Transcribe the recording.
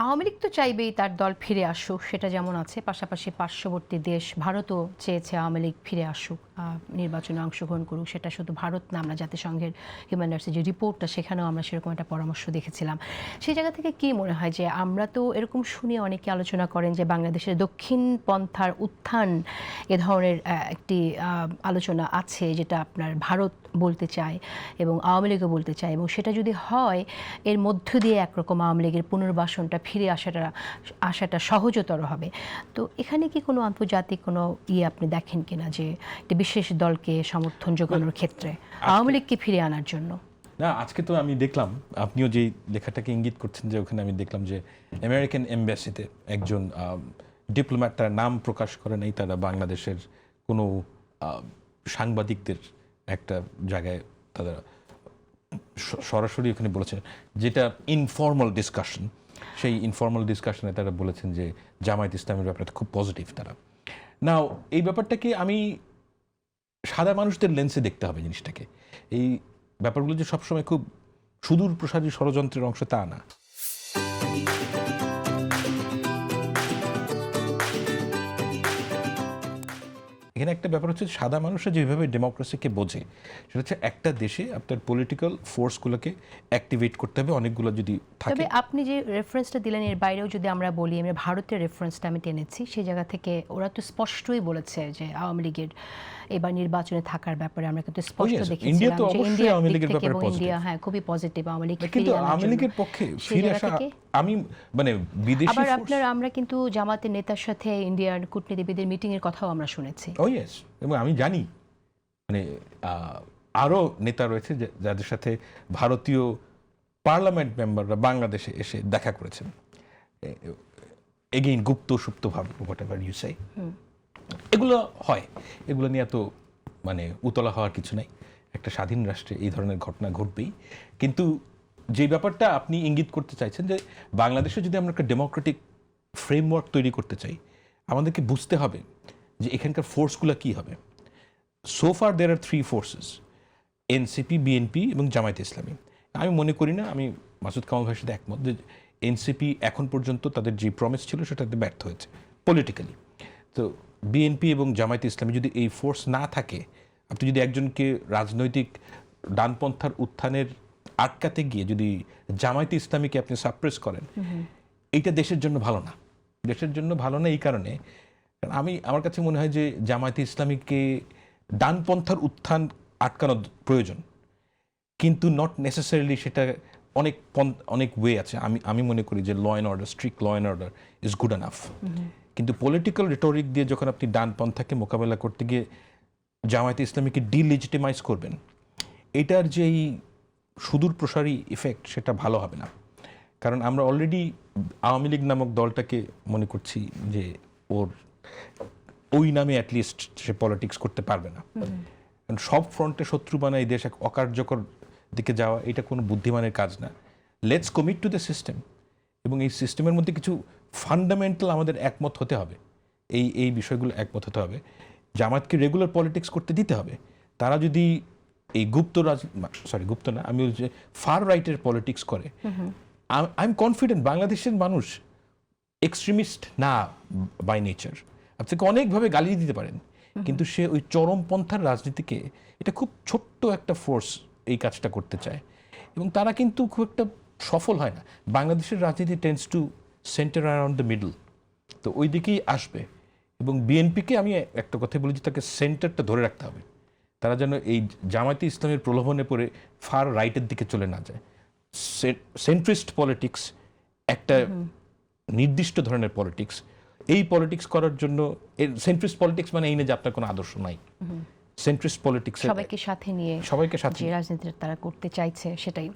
আওয়ামী লীগ তো চাইবেই তার দল ফিরে আসুক, সেটা যেমন আছে, পাশাপাশি পার্শ্ববর্তী দেশ ভারতও চেয়েছে আওয়ামী লীগ ফিরে আসুক, নির্বাচনে অংশগ্রহণ করুক। সেটা শুধু ভারত না, আমরা জাতিসংঘের হিউম্যান রাইটসের যে রিপোর্টটা, সেখানেও আমরা সেরকম একটা পরামর্শ দেখেছিলাম। সেই জায়গা থেকে কি মনে হয় যে আমরা তো এরকম শুনে অনেকে আলোচনা করেন যে বাংলাদেশের দক্ষিণ পন্থার উত্থান, এ ধরনের একটি আলোচনা আছে যেটা আপনার ভারত বলতে চায় এবং আওয়ামী লীগও বলতে চায়, এবং সেটা যদি হয় এর মধ্য দিয়ে একরকম আওয়ামী লীগের পুনর্বাসনটা ফিরে আসাটা সহজতর হবে। তো এখানে কি কোনো আন্তর্জাতিক কোনো আপনি দেখেন কিনা যে একটি বিশেষ দলকে সমর্থন যোগানোর ক্ষেত্রে আওয়ামী লীগকে ফিরে আনার জন্য? না, আজকে তো আমি দেখলাম, আপনিও যেই লেখাটাকে ইঙ্গিত করছেন, যে ওখানে আমি দেখলাম যে আমেরিকান এম্বাসিতে একজন ডিপ্লোম্যাট, তার নাম প্রকাশ করে নেই, তারা বাংলাদেশের কোনো সাংবাদিকদের একটা জায়গায় তারা সরাসরি ওখানে বলেছেন, যেটা ইনফর্মাল ডিসকাশন, সেই ইনফর্মাল ডিসকাশনে তারা বলেছেন যে জামায়াত ইসলামের ব্যাপারে খুব পজিটিভ তারা। নাও এই ব্যাপারটাকে আমি সাদা মানুষদের লেন্সে দেখতে হবে জিনিসটাকে। এই ব্যাপারগুলো যে সবসময় খুব সুদূর প্রসারী ষড়যন্ত্রের অংশ তা না। এখানে একটা ব্যাপার হচ্ছে, সাদা মানুষরা যেভাবে ডেমোক্রেসিকে বোঝে, সেটা হচ্ছে একটা দেশে আপনার পলিটিক্যাল ফোর্সগুলোকে অ্যাক্টিভেট করতে হবে অনেকগুলো যদি থাকে। তবে আপনি যে রেফারেন্সটা দিলেন, এর বাইরেও যদি আমরা বলি, আমি ভারতের রেফারেন্সটা আমি টেনেছি, সেই জায়গা থেকে ওরা তো স্পষ্টই বলেছে যে আওয়ামী লীগের এবার নির্বাচনে থাকার ব্যাপারে আমরা কিন্তু স্পষ্ট দেখেছিলাম যে ইন্ডিয়া খুবই পজিটিভ আওয়ামী লীগ, কিন্তু আওয়ামী লীগের পক্ষে ফিরে আসা, আমি মানে বিদেশি আবার আমরা কিন্তু জামাতের নেতার সাথে ইন্ডিয়ার কূটনীতিবিদের মিটিং এর কথাও আমরা শুনেছি। এবং আমি জানি মানে আরো নেতা রয়েছে যাদের সাথে ভারতীয় পার্লামেন্ট মেম্বাররা বাংলাদেশে এসে দেখা করেছেন, এগেইন গুপ্ত সুপ্ত ভাবে, হোয়াটএভার ইউ সে। এগুলো হয়, এগুলো নিয়ে তো মানে উতলা হওয়ার কিছু নাই। একটা স্বাধীন রাষ্ট্রে এই ধরনের ঘটনা ঘটবেই। কিন্তু যে ব্যাপারটা আপনি ইঙ্গিত করতে চাইছেন, যে বাংলাদেশে যদি আমরা একটা ডেমোক্রেটিক ফ্রেমওয়ার্ক তৈরি করতে চাই, আমাদেরকে বুঝতে হবে যে এখানকার ফোর্সগুলো কী হবে। সো ফার দেয়ার আর থ্রি ফোর্সেস, এনসিপি, বিএনপি এবং জামায়াত ইসলামী। আমি মনে করি না, আমি মাসুদ কামাল ভাইয়ের সাথে একমত, যে এনসিপি এখন পর্যন্ত তাদের যে প্রমিস ছিল সেটাতে ব্যর্থ হয়েছে পলিটিক্যালি। তো বিএনপি এবং জামায়াত ইসলামী যদি এই ফোর্স না থাকে, আপনি যদি একজনকে রাজনৈতিক ডানপন্থার উত্থানের আটকাতে গিয়ে যদি জামায়াত ইসলামীকে আপনি সাপ্রেস করেন, এইটা দেশের জন্য ভালো না। দেশের জন্য ভালো না এই কারণে, আমার কাছে মনে হয় যে জামায়াতে ইসলামীকে ডানপন্থার উত্থান আটকানো প্রয়োজন, কিন্তু নট নেসেসারিলি সেটা অনেক ওয়ে আছে। আমি মনে করি যে law and order, strict law and order is good enough. কিন্তু পলিটিক্যাল রিটোরিক দিয়ে যখন আপনি ডানপন্থাকে মোকাবেলা করতে গিয়ে জামায়াতে ইসলামীকে ডিলেজিটিমাইজ করবেন, এটার যেই সুদূর প্রসারী ইফেক্ট, সেটা ভালো হবে না। কারণ আমরা অলরেডি আওয়ামী লীগ নামক দলটাকে মনে করছি যে ওই নামে অ্যাটলিস্ট সে পলিটিক্স করতে পারবে না। কারণ সব ফ্রন্টে শত্রু বানায় দেশ এক অকার্যকর দিকে যাওয়া, এটা কোনো বুদ্ধিমানের কাজ না। Let's commit to the system, এবং এই সিস্টেমের মধ্যে কিছু ফান্ডামেন্টাল আমাদের একমত হতে হবে। এই বিষয়গুলো একমত হতে হবে। জামাতকে রেগুলার পলিটিক্স করতে দিতে হবে। তারা যদি এই গুপ্ত না, আমি বলছি ফার রাইটের পলিটিক্স করে, আই এম কনফিডেন্ট বাংলাদেশের মানুষ এক্সট্রিমিস্ট না বাই নেচার। আপনাকে অনেকভাবে গালি দিতে পারেন, কিন্তু সে ওই চরমপন্থার রাজনীতিকে, এটা খুব ছোট্ট একটা ফোর্স এই কাজটা করতে চায়, এবং তারা কিন্তু খুব একটা সফল হয় না। বাংলাদেশের রাজনীতি tends to centre around the middle, তো ওই দিকেই আসবে। এবং বিএনপিকে আমি একটা কথা বলি, যে তাকে সেন্টারটা ধরে রাখতে হবে। তারা যেন এই জামায়াতে ইসলামের প্রলোভনে পড়ে ফার রাইটের দিকে চলে না যায়। সেন্ট্রিস্ট পলিটিক্স একটা নির্দিষ্ট ধরনের পলিটিক্স, এই পলিটিক্স করার জন্য, সেন্ট্রিস্ট পলিটিক্স মানে এই না যে আপনার কোনো আদর্শ নাই। সেন্ট্রিস্ট পলিটিক্স সবাইকে সাথে নিয়ে যে রাজনীতি তারা করতে চাইছে, সেটাই